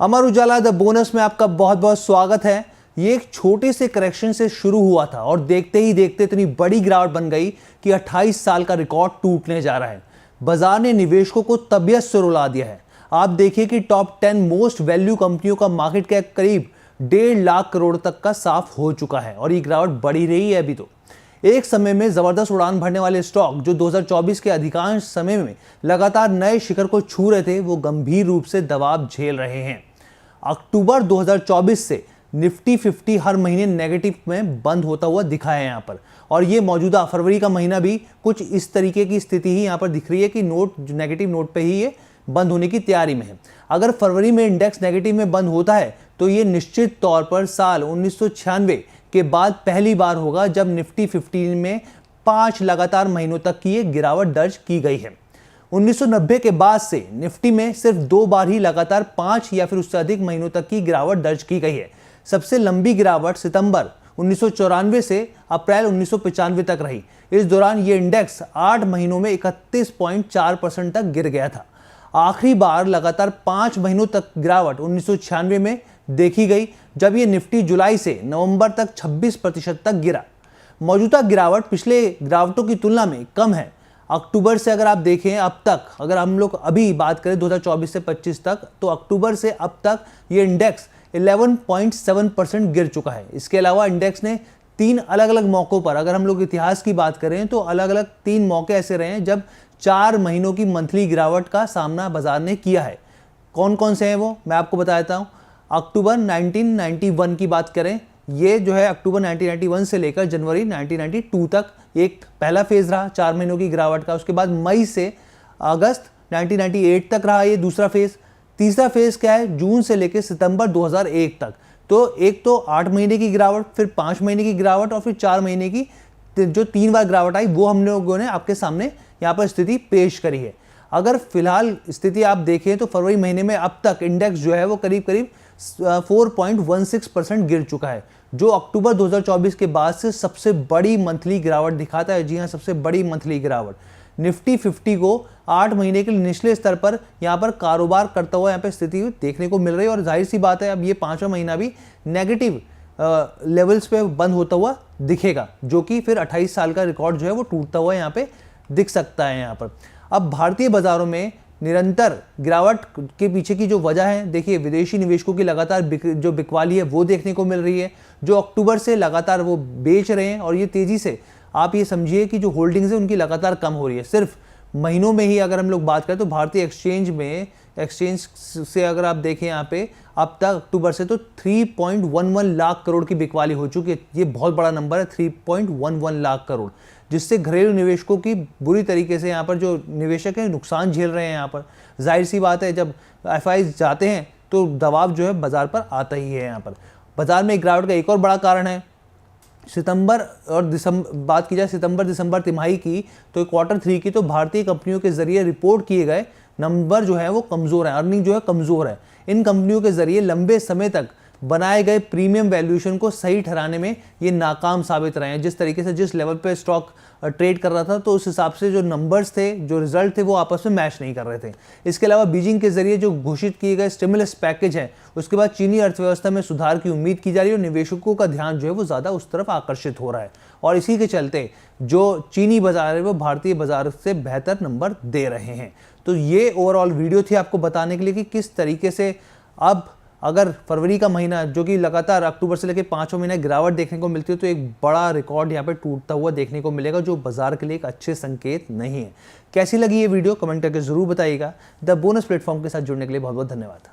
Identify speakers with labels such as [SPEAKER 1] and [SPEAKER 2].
[SPEAKER 1] Amar Ujala the bonus में आपका बहुत बहुत स्वागत है। ये एक छोटे से करेक्शन से शुरू हुआ था और देखते ही देखते इतनी बड़ी गिरावट बन गई कि 28 साल का रिकॉर्ड टूटने जा रहा है। बाजार ने निवेशकों को तबीयत से रुला दिया है। आप देखिए कि टॉप 10 मोस्ट वैल्यू कंपनियों का मार्केट कैप करीब 1.5 लाख करोड़ तक का साफ हो चुका है और ये गिरावट बढ़ी रही है। अभी तो एक समय में जबरदस्त उड़ान भरने वाले स्टॉक जो 2024 के अधिकांश समय में लगातार नए शिखर को छू रहे थे, वो गंभीर रूप से दबाव झेल रहे हैं। अक्टूबर 2024 से निफ्टी 50 हर महीने नेगेटिव में बंद होता हुआ दिखा है यहाँ पर, और ये मौजूदा फरवरी का महीना भी कुछ इस तरीके की स्थिति ही यहाँ पर दिख रही है कि नेगेटिव नोट पे ही ये बंद होने की तैयारी में है। अगर फरवरी में इंडेक्स नेगेटिव में बंद होता है तो ये निश्चित तौर पर साल 1996 के बाद पहली बार होगा जब निफ्टी 50 में 5 लगातार महीनों तक की ये गिरावट दर्ज की गई है। 1990 के बाद से निफ्टी में सिर्फ 2 बार ही लगातार 5 या फिर उससे अधिक महीनों तक की गिरावट दर्ज की गई है। सबसे लंबी गिरावट सितंबर 1994 से अप्रैल 1995 तक रही। इस दौरान ये इंडेक्स 8 महीनों में 31.4% तक गिर गया था। आखिरी बार लगातार 5 महीनों तक गिरावट 1996 में देखी गई, जब ये निफ्टी जुलाई से नवंबर तक 26% तक गिरा। मौजूदा गिरावट पिछले गिरावटों की तुलना में कम है। अक्टूबर से अगर आप देखें अब तक, अगर हम लोग अभी बात करें 2024 से 25 तक, तो अक्टूबर से अब तक ये इंडेक्स 11.7% गिर चुका है। इसके अलावा इंडेक्स ने 3 अलग अलग मौकों पर, अगर हम लोग इतिहास की बात करें तो अलग अलग 3 मौके ऐसे रहे हैं जब 4 महीनों की मंथली गिरावट का सामना बाजार ने किया है। कौन कौन से हैं वो मैं आपको बता देता हूँ। अक्टूबर 1991 की बात करें, ये जो है अक्टूबर 1991 से लेकर जनवरी 1992 तक एक पहला फेज रहा 4 महीनों की गिरावट का। उसके बाद मई से अगस्त 1998 तक रहा ये दूसरा फेज। तीसरा फेज क्या है, जून से लेकर सितंबर 2001 तक। तो एक तो 8 महीने की गिरावट, फिर 5 महीने की गिरावट और फिर 4 महीने की जो 3 बार गिरावट आई, वो हम लोगों ने आपके सामने यहाँ पर स्थिति पेश करी है। अगर फिलहाल स्थिति आप देखें तो फरवरी महीने में अब तक इंडेक्स जो है वो करीब करीब 4.16% गिर चुका है, जो अक्टूबर 2024 के बाद से सबसे बड़ी मंथली गिरावट दिखाता है। जी हाँ, सबसे बड़ी मंथली गिरावट। निफ्टी 50 को 8 महीने के निचले स्तर पर यहाँ पर कारोबार करता हुआ यहाँ पे स्थिति देखने को मिल रही है, और जाहिर सी बात है अब ये 5वां महीना भी नेगेटिव लेवल्स पे बंद होता हुआ दिखेगा, जो कि फिर 28 साल का रिकॉर्ड जो है वो टूटता हुआ यहाँ पे दिख सकता है। यहाँ पर अब भारतीय बाजारों में निरंतर गिरावट के पीछे की जो वजह है, देखिए विदेशी निवेशकों की लगातार जो बिकवाली है वो देखने को मिल रही है, जो अक्टूबर से लगातार वो बेच रहे हैं, और ये तेजी से आप ये समझिए कि जो होल्डिंग्स है उनकी लगातार कम हो रही है। सिर्फ महीनों में ही अगर हम लोग बात करें तो भारतीय एक्सचेंज से अगर आप देखें यहाँ पे अब तक अक्टूबर से तो 3.11 लाख करोड़ की बिकवाली हो चुकी है। ये बहुत बड़ा नंबर है, 3.11 लाख करोड़, जिससे घरेलू निवेशकों की बुरी तरीके से यहाँ पर जो निवेशक हैं नुकसान झेल रहे हैं। यहाँ पर जाहिर सी बात है जब एफआईज जाते हैं तो दबाव जो है बाजार पर आता ही है। यहाँ पर बाजार में गिरावट का एक और बड़ा कारण है सितंबर और दिसंबर, बात की जाए सितंबर दिसंबर तिमाही की, तो क्वार्टर 3 की, तो भारतीय कंपनियों के जरिए रिपोर्ट किए गए नंबर जो है वो कमज़ोर है, अर्निंग जो है कमज़ोर है। इन कंपनियों के जरिए लंबे समय तक बनाए गए प्रीमियम वैल्यूएशन को सही ठहराने में ये नाकाम साबित रहे हैं। जिस तरीके से जिस लेवल पे स्टॉक ट्रेड कर रहा था, तो उस हिसाब से जो नंबर्स थे, जो रिजल्ट थे, वो आपस में मैच नहीं कर रहे थे। इसके अलावा बीजिंग के जरिए जो घोषित किए गए स्टिमुलस पैकेज है, उसके बाद चीनी अर्थव्यवस्था में सुधार की उम्मीद की जा रही है और निवेशकों का ध्यान जो है वो ज़्यादा उस तरफ आकर्षित हो रहा है, और इसी के चलते जो चीनी बाजार है वो भारतीय बाजार से बेहतर नंबर दे रहे हैं। तो ये ओवरऑल वीडियो थी आपको बताने के लिए कि किस तरीके से अब अगर फरवरी का महीना जो कि लगातार अक्टूबर से लेकर 5वां महीना गिरावट देखने को मिलती है, तो एक बड़ा रिकॉर्ड यहाँ पे टूटता हुआ देखने को मिलेगा, जो बाजार के लिए एक अच्छे संकेत नहीं है। कैसी लगी ये वीडियो कमेंट करके जरूर बताइएगा। द बोनस प्लेटफॉर्म के साथ जुड़ने के लिए बहुत बहुत धन्यवाद।